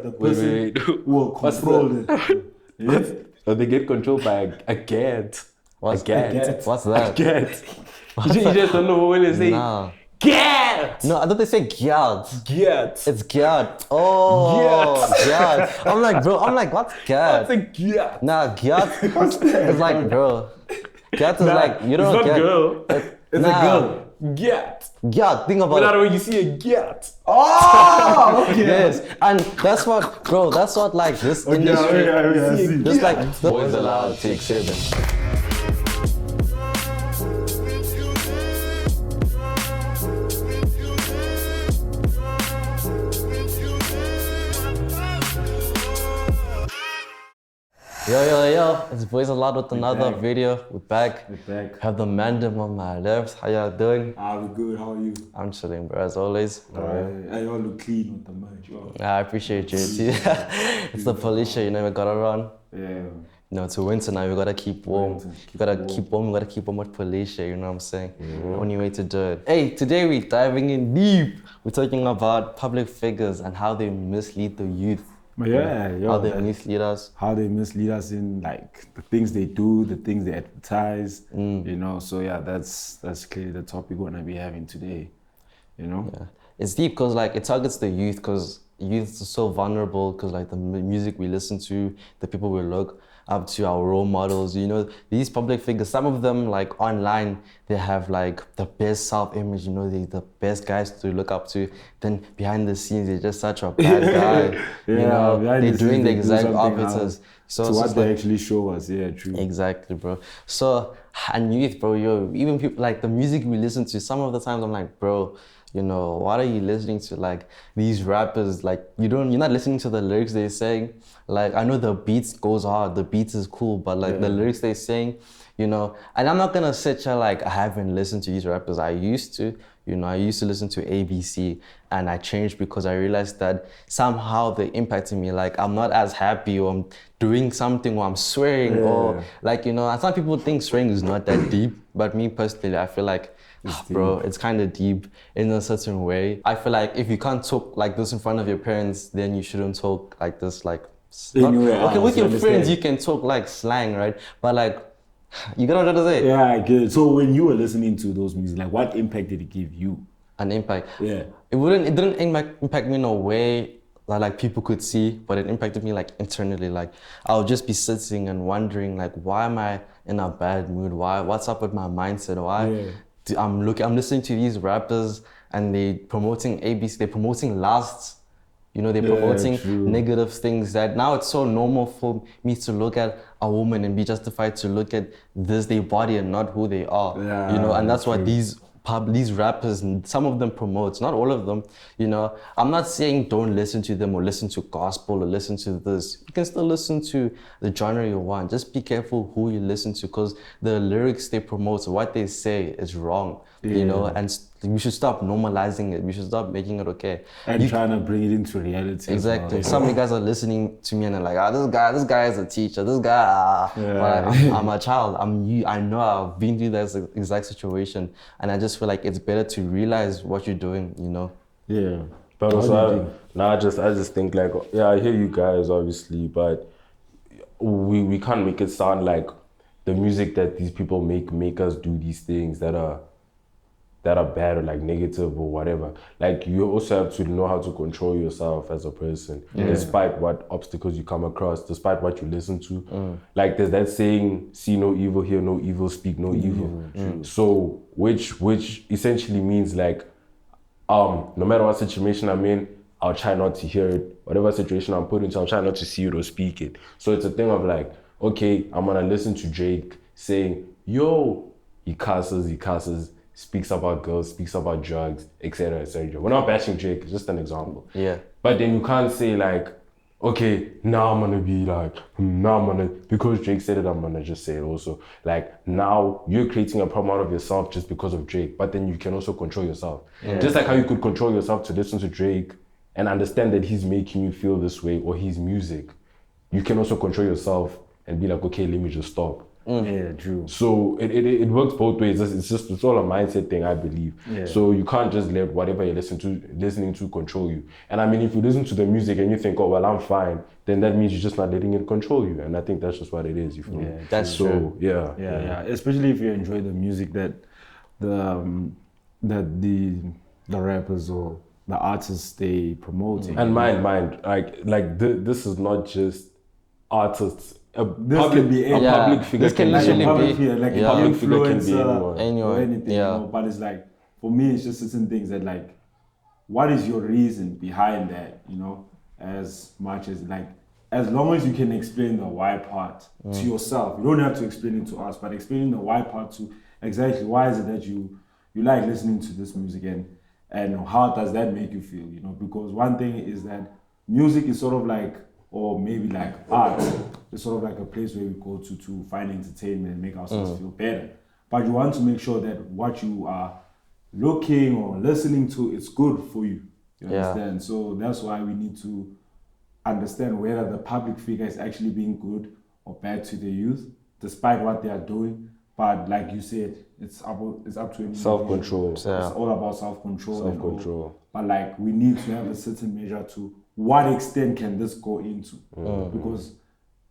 the person will control it. Yes? Or they get controlled by a cat. What's a cat? What's that? A cat. You just don't know when they say Nah. cat. No, I thought they say gyat. Cat. It's gyat. Oh, gyat. I'm like, bro. I'm like, what's gyat? What's a cat? Nah, gyat. It's like, bro. Gyat is like, you don't It's not get. girl. It's a girl. Gat. Gyat. Think about But it. not when you see a gat. Oh, okay. Yes, and that's what, bro. That's what like this industry. I see. Just like Boyz Aloud, take 7. Yo, it's Boyz Aloud with another back. video. We're back. We're back. Have the mandem on my left. How y'all doing? We're good. How are you? I'm chilling, bro, as always. I all look clean with the merch. Yo. I appreciate you too. It's the police show, you know, we gotta run. Yeah. You know, it's winter now, we gotta keep warm. Winter, You gotta keep warm, we gotta keep warm with police show, you know what I'm saying? Only way to do it. Hey, today we're diving in deep. We're talking about public figures and how they mislead the youth. But yeah, How they mislead us. how they mislead us in like the things they do, the things they advertise, you know. So yeah, that's clearly the topic we're gonna be having today, you know. Yeah. It's deep because like it targets the youth because youth is so vulnerable because like the music we listen to, the people we look up to, our role models, you know, these public figures, some of them like online, they have like the best self-image, you know, they're the best guys to look up to. Then behind the scenes, they're just such a bad guy. You know, behind they're the doing scenes, the they do exact something opposites. else So to it's what just they like, actually show us. Yeah, true. exactly, bro. So, and youth, bro, yo, even people like the music we listen to, some of the times I'm like, bro, you know, what are you listening to? Like these rappers, like you're not listening to the lyrics they're saying. Like I know the beats goes hard, the beats is cool, but like the lyrics they're saying, you know, and I'm not gonna sit here like I haven't listened to these rappers. I used to, you know, I used to listen to ABC and I changed because I realized that somehow they impacted me. Like I'm not as happy or I'm doing something or I'm swearing or like, you know, and some people think swearing is not that deep, but me personally, I feel like, bro, it's kind of deep in a certain way. I feel like if you can't talk like this in front of your parents, then you shouldn't talk like this, like, okay, with your friends, you can talk like slang, right? But like, you get what I'm trying to say? Yeah, I get it. So when you were listening to those music, like what impact did it give you? An impact. Yeah. It didn't impact me in a way that like people could see, but it impacted me like internally. Like I'll just be sitting and wondering like, why am I in a bad mood? What's up with my mindset? I'm listening to these rappers and they promoting ABC, they're promoting lasts. You know, they're promoting negative things that now it's so normal for me to look at a woman and be justified to look at their body and not who they are. Yeah, you know, and that's what these rappers, some of them promote, not all of them, you know. I'm not saying don't listen to them or listen to gospel or listen to this. You can still listen to the genre you want. Just be careful who you listen to because the lyrics they promote, what they say is wrong, you know, and we should stop normalizing it. We should stop making it okay. And trying to bring it into reality. Exactly. Some of you guys are listening to me and they're like, this guy is a teacher. This guy, but I'm a child. I know I've been through that exact situation, and I just feel like it's better to realize what you're doing. You know. Yeah. But also, I just think like, yeah, I hear you guys obviously, but we can't make it sound like the music that these people make us do these things that are bad or like negative or whatever. Like you also have to know how to control yourself as a person, despite what obstacles you come across, despite what you listen to. Like there's that saying, see no evil, hear no evil, speak no evil. So which essentially means like, no matter what situation I'm in, I'll try not to hear it. Whatever situation I'm put into, I'll try not to see it or speak it. So it's a thing of like, okay, I'm gonna listen to Drake saying, yo, he cusses, speaks about girls, speaks about drugs, etc., etc. We're not bashing Drake, it's just an example. Yeah. But then you can't say like, okay, now I'm gonna be like, because Drake said it, I'm gonna just say it also. Like now you're creating a problem out of yourself just because of Drake, but then you can also control yourself. Just like how you could control yourself to listen to Drake and understand that he's making you feel this way or his music. You can also control yourself and be like, okay, let me just stop. Yeah, true. So it works both ways. It's all a mindset thing, I believe. Yeah. So you can't just let whatever you're listening to control you. And I mean, if you listen to the music and you think, oh well, I'm fine, then that means you're just not letting it control you. And I think that's just what it is. You feel me? That's true. Yeah. Especially if you enjoy the music that the rappers or the artists they promoting. And mind, this is not just artists. This can be a any- public figure. This can like a literally public be- figure, like yeah. a Public figure can be influencer anyone. or anything, Yeah. you know. But it's like, for me, it's just certain things that like, what is your reason behind that, you know? As much as like, as long as you can explain the why part to yourself, you don't have to explain it to us, but explaining the why part to exactly why is it that you like listening to this music and how does that make you feel, you know? Because one thing is that music is sort of like, or maybe like art, it's sort of like a place where we go to find entertainment and make ourselves feel better. But you want to make sure that what you are looking or listening to, it's good for you. You understand? So that's why we need to understand whether the public figure is actually being good or bad to the youth, despite what they are doing. But like you said, it's up to any Self-control. It's all about self-control. Self-control. But like we need to have a certain measure to what extent can this go into? Because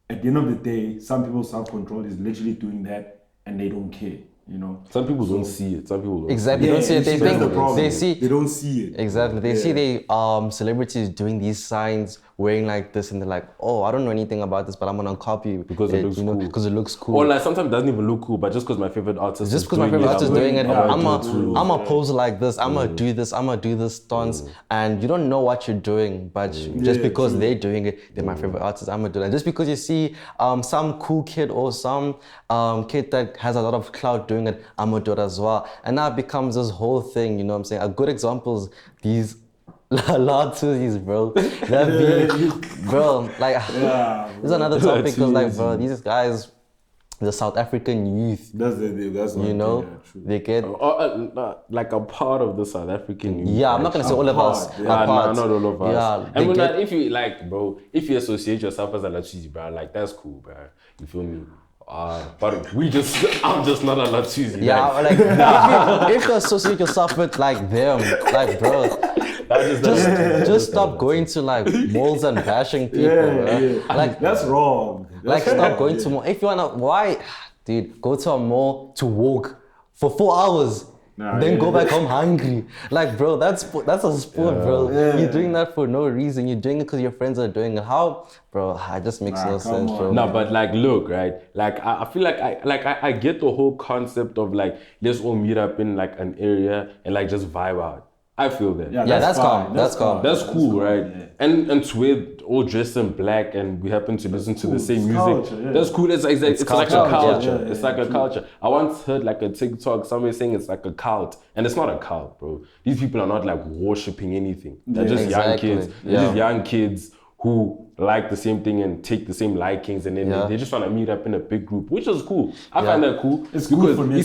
at the end of the day, some people's self-control is literally doing that and they don't care, you know? Some people don't see it. Some people don't. Exactly. They don't see it. They that's think the problem. they see They don't see it. exactly. They see they celebrities doing these signs, wearing like this, and they're like, oh, I don't know anything about this, but I'm gonna copy Because it looks cool. Because it looks cool. Or like sometimes it doesn't even look cool, but just because my favorite artist Just because my favorite artist is doing it, I'm too. gonna pose like this. I'm gonna do this. I'm gonna do this stance, and you don't know what you're doing, but just because they're doing it, they're my favorite artist. I'm gonna do that. Just because you see some cool kid or some kid that has a lot of clout doing it, I'm gonna do it as well. And now it becomes this whole thing. You know what I'm saying? A good example is these. Luh Twizzys, bro. That be, bro. Like, this is another topic because, like, bro, these guys, the South African youth, That's you know, true. they get. like a part of the South African. Yeah, I'm not gonna say all of us. part, Yeah, a part. not all of us. Yeah, and they when get- if you like, bro, if you associate yourself as a Latwisi, bro, like that's cool, bro. You feel me? But I'm just not a Latwisi. Yeah, like if you associate yourself with like them, like bro, just stop going to like malls and bashing people. bro. Like that's wrong. like stop going to mall. If you wanna, why, dude, go to a mall to walk for 4 hours. Then go back home hungry. Like, bro, that's a sport, bro. You're doing that for no reason. You're doing it because your friends are doing it. How, bro? It just makes no sense, bro. No, but like, look, right? Like, I feel like I get the whole concept of like, let's all meet up in like an area and like just vibe out. I feel that. Yeah, that's calm. That's calm. That's cool, right? Yeah. And to wear all dressed in black and we happen to listen to the same It's music. culture, yeah. That's cool. It's like a culture, culture. yeah, It's like a culture. I once heard like a TikTok, somebody saying it's like a cult. And it's not a cult, bro. These people are not like worshipping anything. They're just young Exactly. kids. They're just young kids who like the same thing and take the same likings, and then they just want to meet up in a big group, which is cool. I find that cool. It's cool because for me.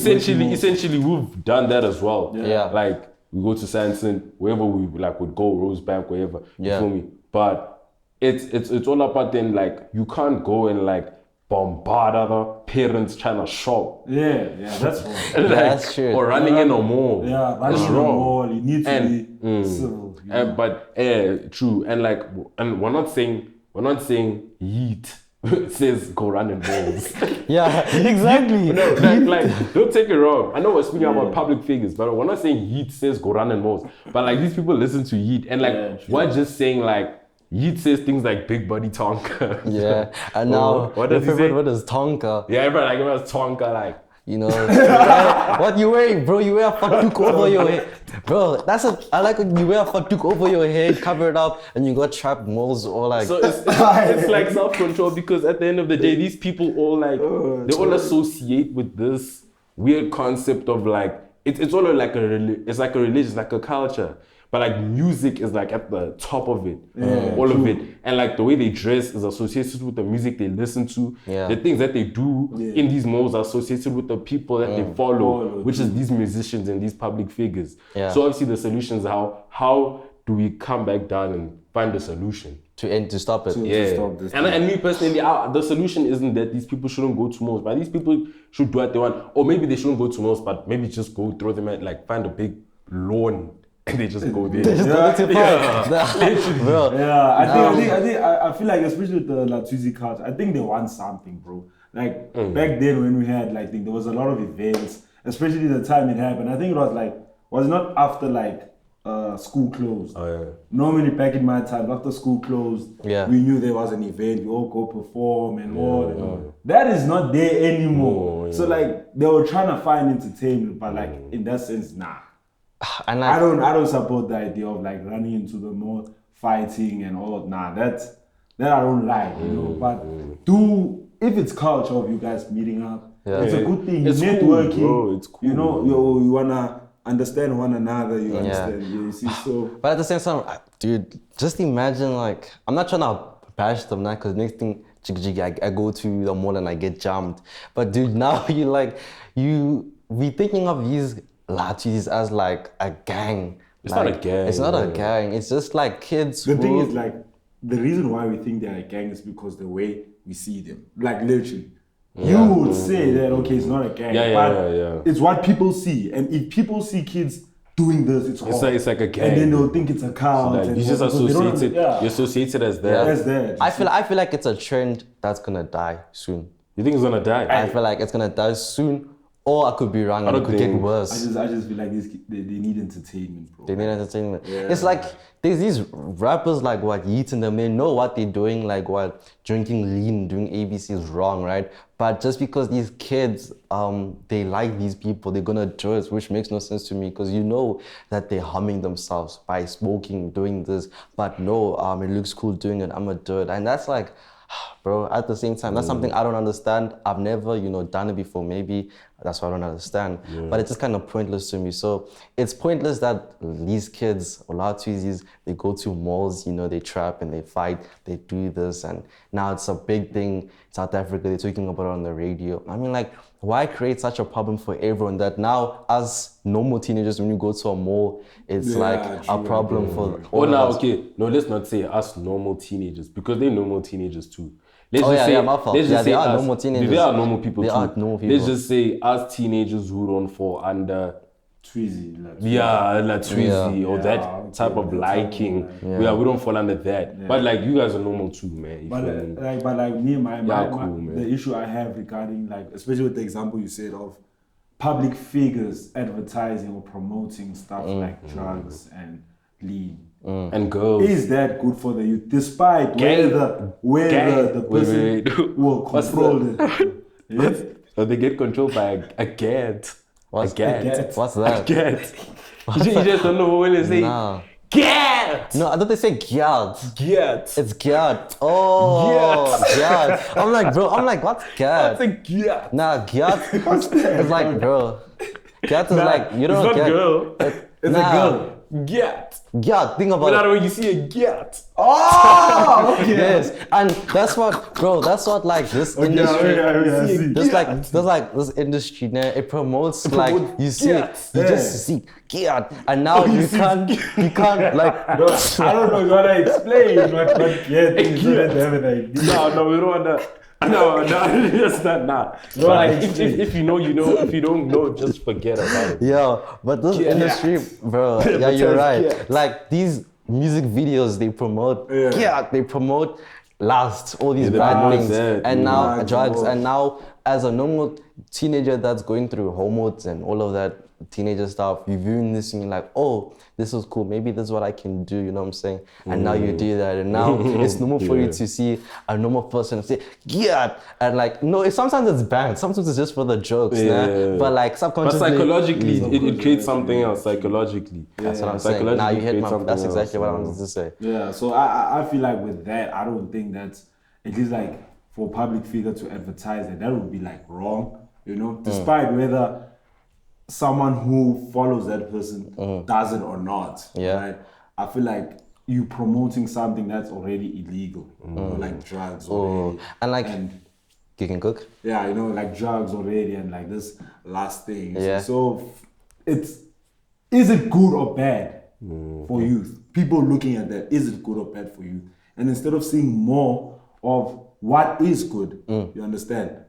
essentially we've done that as well. Yeah. Like we go to Sanson, wherever we like would go, Rosebank, wherever. You Yeah. feel me? But it's all about then like you can't go and like bombard other parents trying to shop. Yeah, that's wrong. Like, that's true. Or running in a mall. Yeah, running It's in the wrong. mall, you need to And- be civil. You know? But true. And like, and we're not saying yeet. It says go run in malls. Yeah, exactly. No, like, don't take it wrong. I know we're speaking about public figures, but we're not saying Yeet says go run in malls. But like these people listen to Yeet, and like we're just saying like Yeet says things like big body Tonka. Yeah, and now what your does he favorite say? word is Tonka. Yeah, everybody like it was Tonka, like. You know, what you wearing, bro? You wear a fatuk over your head, bro. I like when you wear a fatuk over your head, cover it up, and you got trapped moles or like. So it's like self-control, because at the end of the day, these people all like they all associate with this weird concept of like it's all like it's like a religion, it's like a culture. But like music is like at the top of it, all of it, and like the way they dress is associated with the music they listen to. Yeah. The things that they do in these malls are associated with the people that they follow, which is these musicians and these public figures. Yeah. So obviously the solution is how do we come back down and find a solution. To stop it. Yeah, stop this and me personally, the solution isn't that these people shouldn't go to malls, but these people should do what they want, or maybe they shouldn't go to malls, but maybe just go throw them at like find a big lawn and they just go there. Bro. Yeah, I feel like especially with the Luh Twizzys culture, I think they want something, bro. Like back then when we had like there was a lot of events, especially the time it happened. I think it was like not after like school closed. Oh yeah. Normally back in my time, after school closed, we knew there was an event. We all go perform and all. That is not there anymore. So like they were trying to find entertainment, but like in that sense, nah. And I don't support the idea of like running into the mall, fighting and all. Nah, that I don't like, you know. But if it's culture of you guys meeting up, it's a good thing. It's networking, cool, bro. It's cool. You know, you wanna understand one another. You understand. You see, so. But at the same time, dude, just imagine like I'm not trying to bash them now because next thing I go to the mall and I get jammed. But dude, now you be thinking of these Luh Twizzys as like a gang. It's not a gang. It's not a gang. It's just like kids. The thing is like the reason why we think they're a gang is because the way we see them, like literally. You would say that okay, it's not a gang, but it's what people see, and if people see kids doing this, it's like a gang, and then they'll think it's a cult. So like, you just associate it. You associate it as that. As that. I feel like it's a trend that's gonna die soon. You think it's gonna die? I feel like it's gonna die soon, or I could be wrong and it could get worse. I just feel like they need entertainment, bro. They need entertainment. It's like there's these rappers like what Yeats and them, they know what they're doing, like what drinking lean, doing ABC is wrong, right? But just because these kids, they like these people, they're gonna do it, which makes no sense to me because you know that they're harming themselves by smoking, doing this. But no, it looks cool doing it, I'm gonna do it. And that's like, bro, at the same time, that's something I don't understand. I've never, done it before. Maybe that's why I don't understand. But it's just kind of pointless to me. So it's pointless that these kids, or Luh Twizzys, they go to malls, they trap and they fight, they do this. And now it's a big thing in South Africa. They're talking about it on the radio. I mean, like, why create such a problem for everyone that now, as normal teenagers, when you go to a mall, it's like a problem for all of us. Okay. No, let's not say us normal teenagers because they're normal teenagers too. My fault. They are normal teenagers. They are normal people too. Are normal people. Let's just say us teenagers who don't fall under Twizzy, Luh Twizzys or that type of liking. We don't fall under that. But like you guys are normal too, man. But me, the issue I have regarding like, especially with the example you said of public figures advertising or promoting stuff like drugs and lean. And girls. Is that good for the youth? Despite whether the person will control it. Yes? So they get controlled by a gat. What's that? A gat. You just don't know what to say. Nah. Gat! No, I thought they say gyat. Gat. It's gyat. Oh, gyat. I'm like, bro, what's gyat? What's a gat? Nah, gyat. It's like, bro. Gyat is like, you don't get. It's not girl. It's a girl. Gyat. Gyat, think about it. When you see a gyat. Oh, okay. Yes, and that's what like this industry. There's like this industry now. It promotes like you see, you just see gyat, and now you can't like. I don't know what I explain, but No, we don't want that. No, that's not. Nah. No, like, if you know, you know. If you don't know, just forget about it. Yeah, but this industry, bro. Yeah, you're right. Like these music videos, they promote. They promote lust, all these bad things, and now drugs, and now as a normal teenager that's going through hormones and all of that teenager stuff, you're viewing this and you're like, oh, this is cool, maybe this is what I can do, you know what I'm saying? And now you do that, and now it's normal for you to see a normal person say, yeah, and like, no, sometimes it's bad, sometimes it's just for the jokes, but like subconsciously. But psychologically, it creates something else, psychologically. That's what I'm saying. Now you hit that's exactly what I wanted to say. Yeah, so I feel like with that, I don't think that's, at least like, for a public figure to advertise that would be like wrong, despite whether someone who follows that person does it or not. Right? I feel like you promoting something that's already illegal, like drugs already. And you can cook. Yeah, like drugs already and like this last thing. Yeah. So is it good or bad for youth? people looking at that, is it good or bad for you? And instead of seeing more of what is good, you understand?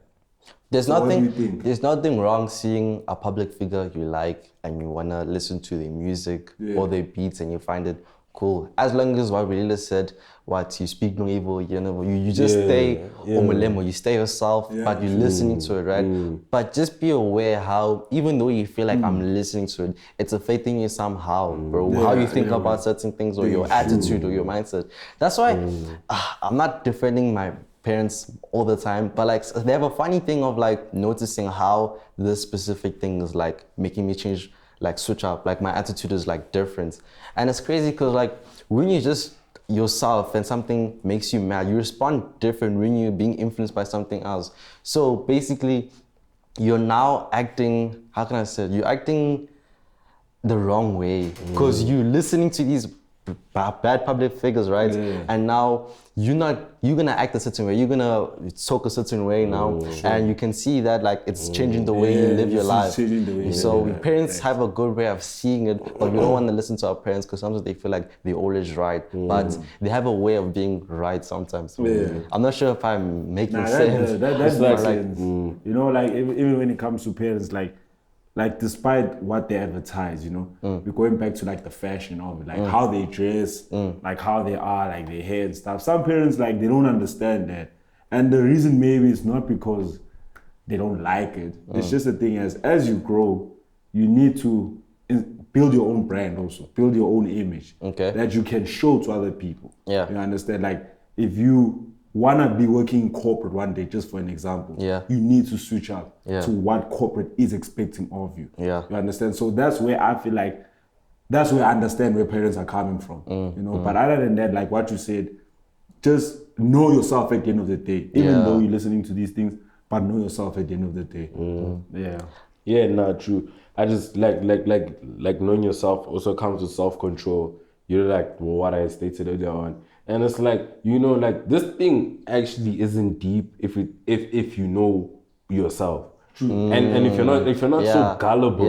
There's So what do nothing. you think? There's nothing wrong seeing a public figure you like and you wanna listen to their music or their beats and you find it cool. As long as what Relila said, what you speak no evil, you just stay umulemo, you stay yourself, but you're listening to it, right? But just be aware how, even though you feel like I'm listening to it, it's affecting you somehow, bro. How you think about certain things or your attitude or your mindset. That's why I'm not defending my parents all the time, but like they have a funny thing of like noticing how this specific thing is like making me change, like switch up, like my attitude is like different. And it's crazy because like when you just yourself and something makes you mad, you respond different when you're being influenced by something else. So basically you're now acting, how can I say it? You're acting the wrong way because you're listening to these bad public figures, right? And now you're gonna act a certain way, you're gonna talk a certain way now, and you can see that like it's changing the way you live your life. So parents have a good way of seeing it, but we don't want to listen to our parents because sometimes they feel like they're always right, but they have a way of being right sometimes. I'm not sure if I'm making sense. That makes sense. You know, like even when it comes to parents, like despite what they advertise, you know, we're going back to like the fashion of it, like how they dress, like how they are, like their hair and stuff. Some parents, like, they don't understand that. And the reason maybe it's not because they don't like it. It's just the thing as you grow, you need to build your own brand also, build your own image that you can show to other people. You understand? Like if you wanna be working in corporate one day, just for an example, you need to switch up to what corporate is expecting of you. You understand? So that's where I feel like, that's where I understand where parents are coming from. You know, but other than that, like what you said, just know yourself at the end of the day. Even though you're listening to these things, but know yourself at the end of the day. Yeah, nah, true. I just like knowing yourself also comes with self-control. You're like what I stated earlier on. And it's like, you know, like this thing actually isn't deep if you know yourself. True. And if you're not so gullible,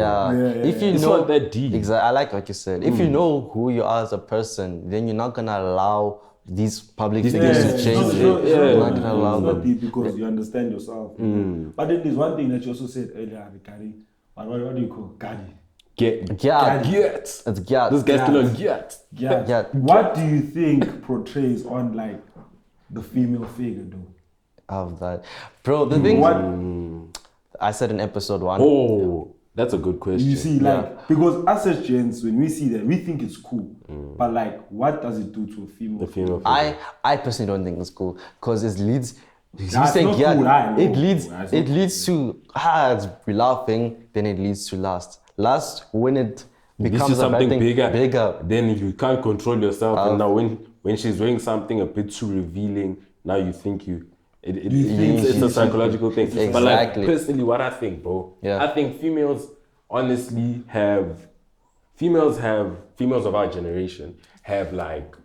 if you it's know not that deep. Exactly, I like what you said. If you know who you are as a person, then you're not gonna allow these public figures to change you. You're not gonna allow it's them. not deep because you understand yourself. But then there's one thing that you also said earlier, regarding what do you call Gadi? Get. It's Gyat. This guy's still on Gyat. Yeah. What do you think portrays on like the female figure though? Of that, bro. The thing I said in episode 1. Oh, that's a good question. You see, like because us as gents, when we see that, we think it's cool. But like, what does it do to a female? The female figure? I personally don't think it's cool because it leads. You That's say not Gyat, cool, it leads to it's laughing, then it leads to lust. Lust when it becomes something a bigger, then you can't control yourself. And now when she's doing something a bit too revealing, now you think it's a psychological thing. Exactly. But like personally, what I think, bro, I think females honestly females of our generation have like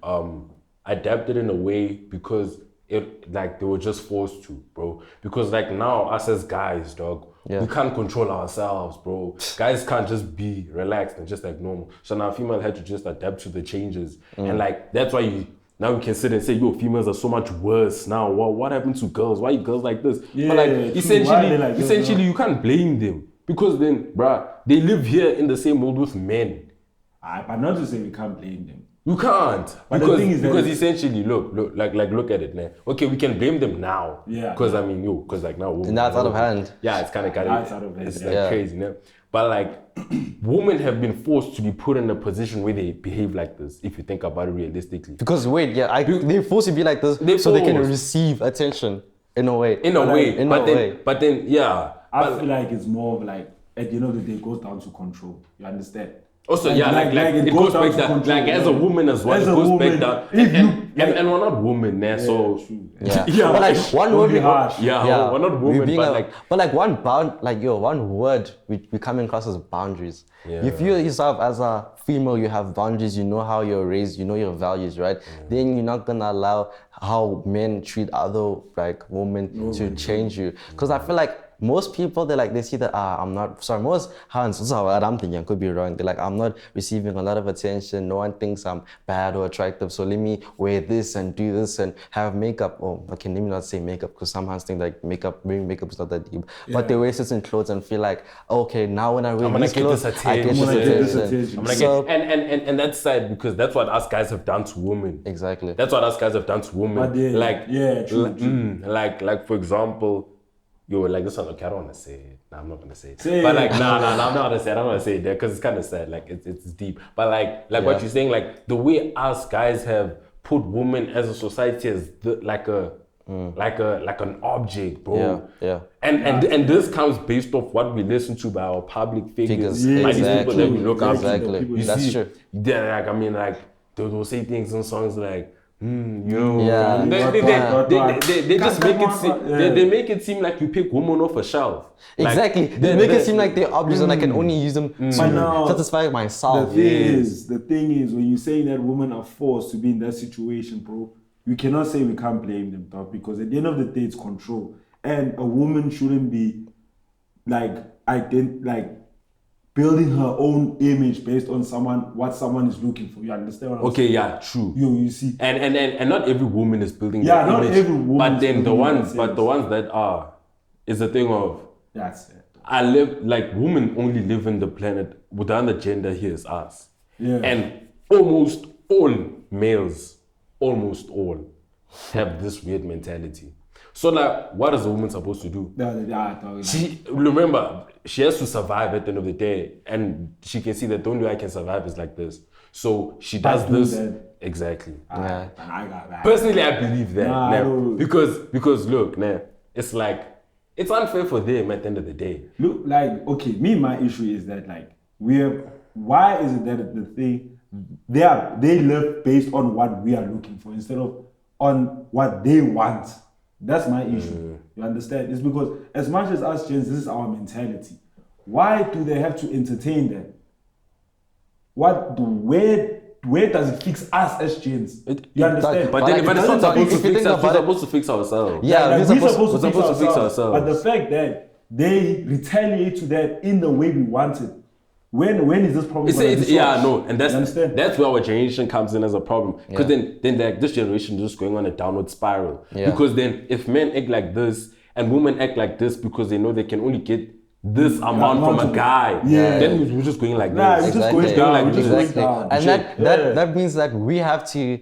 adapted in a way because they were just forced to, bro. Because like now us as guys, dog, we can't control ourselves, bro. Guys can't just be relaxed and just like normal. So now female had to just adapt to the changes. And like that's why now we can sit and say, yo, females are so much worse now. What happened to girls? Why are girls like this? But like essentially you can't blame them. Because then, bruh, they live here in the same world with men. But not to say we can't blame them. You can't. But because, the thing is because essentially, look at it now. Okay, we can blame them now. Because I mean, because like now. And that's out of hand. Yeah, it's kind of out of hand. It's like crazy, you know? But like, women have been forced to be put in a position where they behave like this, if you think about it realistically. Because they're forced to be like this so they can receive attention in a way. But then, I feel like it's more of like, at the end of the day, it goes down to control. You understand? Also, it goes back down. Like as a woman as well, it goes back down. And we're not women, so but like one word, we're not women, but like one word we come across as boundaries. You feel yourself as a female, you have boundaries. You know how you're raised. You know your values, right? Then you're not gonna allow how men treat other like women to change you. Because I feel like most people, they see that, I'm not, sorry, most hands, this is what I'm thinking, I could be wrong. They're like, I'm not receiving a lot of attention. No one thinks I'm bad or attractive. So let me wear this and do this and have makeup. Oh, okay, let me not say makeup because some hands think like wearing makeup is not that deep. But they wear certain clothes and feel like, okay, now when I wear these clothes, I get this attention. And that's sad because that's what us guys have done to women. Exactly. That's what us guys have done to women. True. Like for example, like this one, okay, I don't want to say it. Nah, I'm not gonna say it. Say but it. like, I'm not gonna say it. I don't want to say it there because it's kind of sad. Like it's deep. But like what you're saying, like the way us guys have put women as a society as like an object, bro. Yeah. And this comes based off what we listen to by our public figures. By these people that we look up to. Exactly. You That's see, true. they're like, I mean, like they'll say things in songs like, you know, Yeah. they just make it seem they make it seem like you pick women off a shelf. Exactly. They make it seem like they're objects and I can only use them to satisfy myself. The thing is, when you're saying that women are forced to be in that situation, bro, you cannot say we can't blame them, dog, because at the end of the day, it's control. And a woman shouldn't be building her own image based on what someone is looking for. You understand what I'm saying? Yeah, true. You see. And not every woman is building Yeah, that not image. every woman. But then the ones that are is the thing of that's it. I live like women only live in the planet with the other gender here is us. Yeah. And almost all males, have this weird mentality. So like, what is a woman supposed to do? She has to survive at the end of the day, and she can see that the only way I can survive is like this. So she does this. Exactly. Yeah. Personally, I believe that. Because look, it's like, it's unfair for them at the end of the day. Look, like, okay, my issue is that like, why is it that the thing, they live based on what we are looking for instead of on what they want? That's my issue. You understand? It's because as much as us gents, this is our mentality. Why do they have to entertain that? Where does it fix us as gents? You understand? But it's not supposed to fix us. We're supposed to fix ourselves. Yeah, we're supposed to fix ourselves. But the fact that they retaliate to that in the way we want it, when is this problem? And that's where our generation comes in as a problem. Because then like this generation is just going on a downward spiral. Yeah. Because then if men act like this and women act like this because they know they can only get this amount from a guy, then we're just going like this. And that means that we have to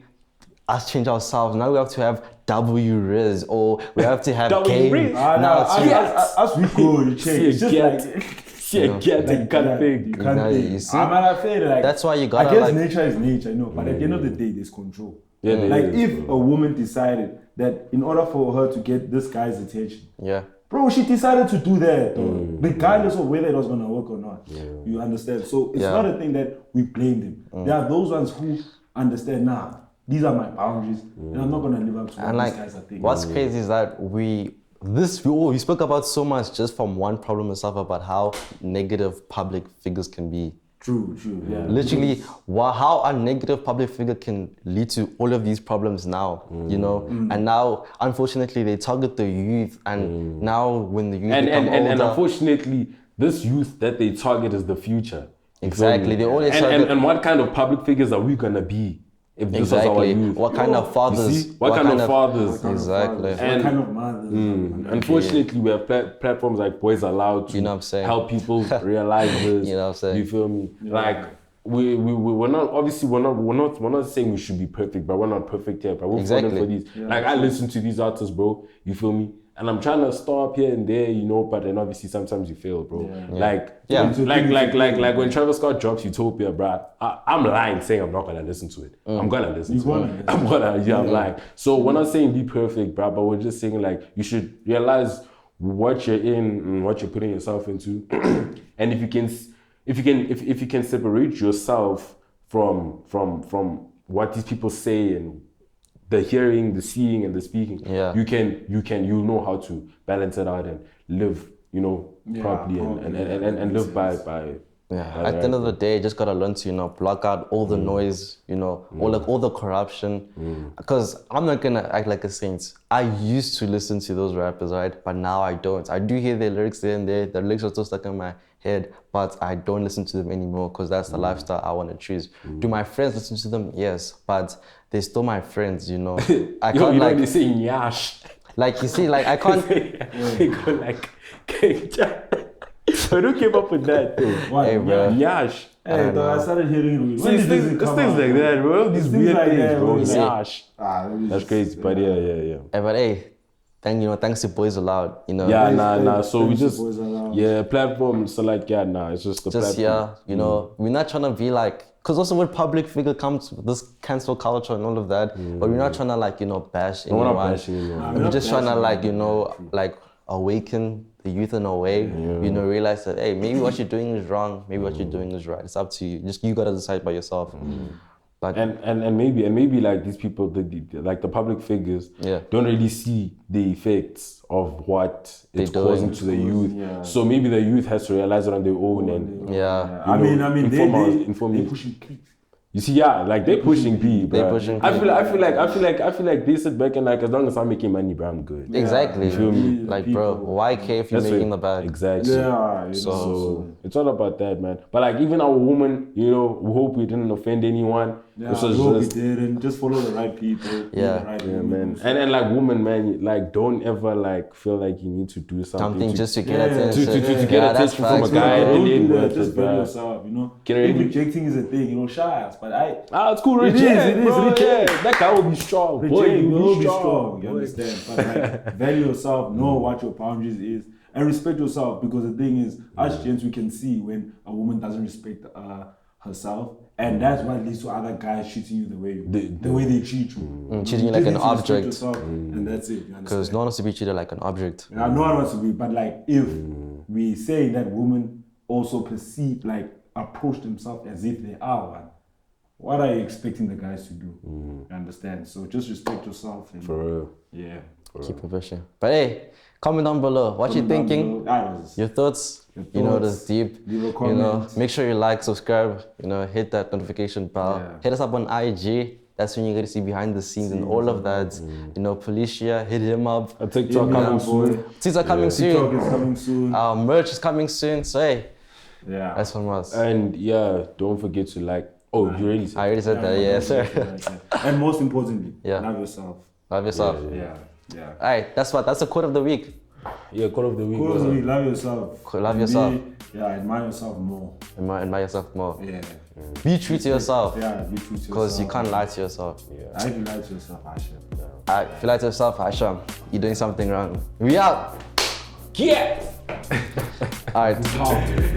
change ourselves. Now we have to have W-Riz or we have to have K. As we go, you change. It's just like... You can't think. You see? I feel like that's why you gotta. I guess nature is nature, I know, but at the end of the day, there's control. If a woman decided that in order for her to get this guy's attention, bro, she decided to do that, regardless of whether it was gonna work or not. You understand? So it's not a thing that we blame them. There are those ones who understand. These are my boundaries, and I'm not gonna live up to what these guys are thinking. What's crazy is that we spoke about so much just from one problem itself about how negative public figures can be. True, yeah. Literally, how a negative public figure can lead to all of these problems now, you know? And now, unfortunately, they target the youth, and now when the youth become older... And unfortunately, this youth that they target is the future. Exactly, they always target... And what kind of public figures are we gonna be? If this was our youth. What kind of fathers? What kind of fathers? Exactly. What kind of mothers? Unfortunately, we have platforms like Boyz Aloud to help people realize this. You know what I'm saying? You feel me? Like we're not saying we should be perfect, but we're not perfect yet. But we're falling for these. I listen to these artists, bro. You feel me? And I'm trying to stop here and there, you know, but then obviously sometimes you fail, bro. Like when Travis Scott drops Utopia, bro, I'm lying saying I'm not gonna listen to it. I'm gonna listen to it. I'm lying. So we're not saying be perfect, bro, but we're just saying like you should realize what you're in and what you're putting yourself into. And if you can separate yourself from what these people say and the hearing, the seeing, and the speaking, you'll know how to balance it out and live, you know, properly and live by Yeah. At the end of the day, you just gotta learn to, block out all the noise, all the corruption. Because I'm not gonna act like a saint. I used to listen to those rappers, right? But now I don't. I do hear their lyrics there and there. The lyrics are still stuck in my head, but I don't listen to them anymore because that's the lifestyle I want to choose. Do my friends listen to them? Yes, but they're still my friends, I can't like they say nyash. Like you see, like I can't. They go like, I don't keep up with that though. What? Hey, bro. Nyash. Hey, I started hearing it. It's things like that, bro. These weird like things, that, bro. bro. Nyash. That's That's crazy, but yeah. Hey, but hey, thanks to Boyz Aloud, Yeah, nah. So we just, Boyz Aloud. platform. So like, it's just the platform. we're not trying to be like, because also with public figure comes this cancel culture and all of that, but we're not trying to bash anyone. We're not bashing anyone. We're just trying to awaken the youth in a way, realize that, hey, maybe what you're doing is wrong, maybe what you're doing is right. It's up to you. Just you gotta decide by yourself. But and maybe like these people, the public figures, don't really see the effects of what it's causing to the youth. Yeah. So maybe the youth has to realize it on their own and I mean, inform they you. pushing P. You see, like they're pushing P, bro. They're pushing I P. feel like they sit back and like, as long as I'm making money, bro, I'm good. exactly. You feel me? Like, bro, why care if you're That's making what- the bag? Exactly. Yeah, So it's all about that, man. But like even our woman, we hope we didn't offend anyone. Yeah, This was I hope just we didn't. Just follow the right people. Yeah. The right yeah, women. man. And then like woman, man, like don't ever like feel like you need to do something Just to get Yeah. attention. to get that's attention from a facts, guy. bro. Don't Really do that. worth Just it, be bro. yourself, Get If ready. rejecting is a thing, shy ass. But It's cool, It is, reject, it is, bro, reject. yeah. That guy will be strong. Boy, reject, you will be strong. You boy. understand? But like, value yourself, know what your boundaries is, and respect yourself. Because the thing is, us gents, we can see when a woman doesn't respect herself, and that's what leads to other guys treating you the way they treat you. Treating you like just an need to respect object. yourself, and that's it. You Because understand? no one wants to be treated like an object. No one wants to be, but like if we say that women also perceive, like approach themselves as if they are one, what are you expecting the guys to do? You understand? So just respect yourself. And, For real. yeah. Keep it pushing. But hey, comment down below. What you thinking? Your thoughts? This deep. Leave a comment. Make sure you like, subscribe. Hit that notification bell. Yeah. Hit us up on IG. That's when you're gonna see behind the scenes and all of that. Felicia, hit him up. A TikTok coming soon. TikTok coming soon. TikTok is coming soon. Our merch is coming soon. So hey, Yeah. that's from us. And don't forget to like. Oh, you already said. I already said that. Yeah, sir. And most importantly, Yeah. love yourself. Love yourself. Yeah. All right, that's the quote of the week. Yeah, call of the week. Close me, love yourself. Love And yourself. admire yourself more. Admire yourself more. Yeah. Be true to yourself. Yeah, be true to yourself. Because you can't lie to yourself. I if you lie to yourself, Asha. If you lie to yourself, Asham, you're doing something wrong. We out. Yeah. All right.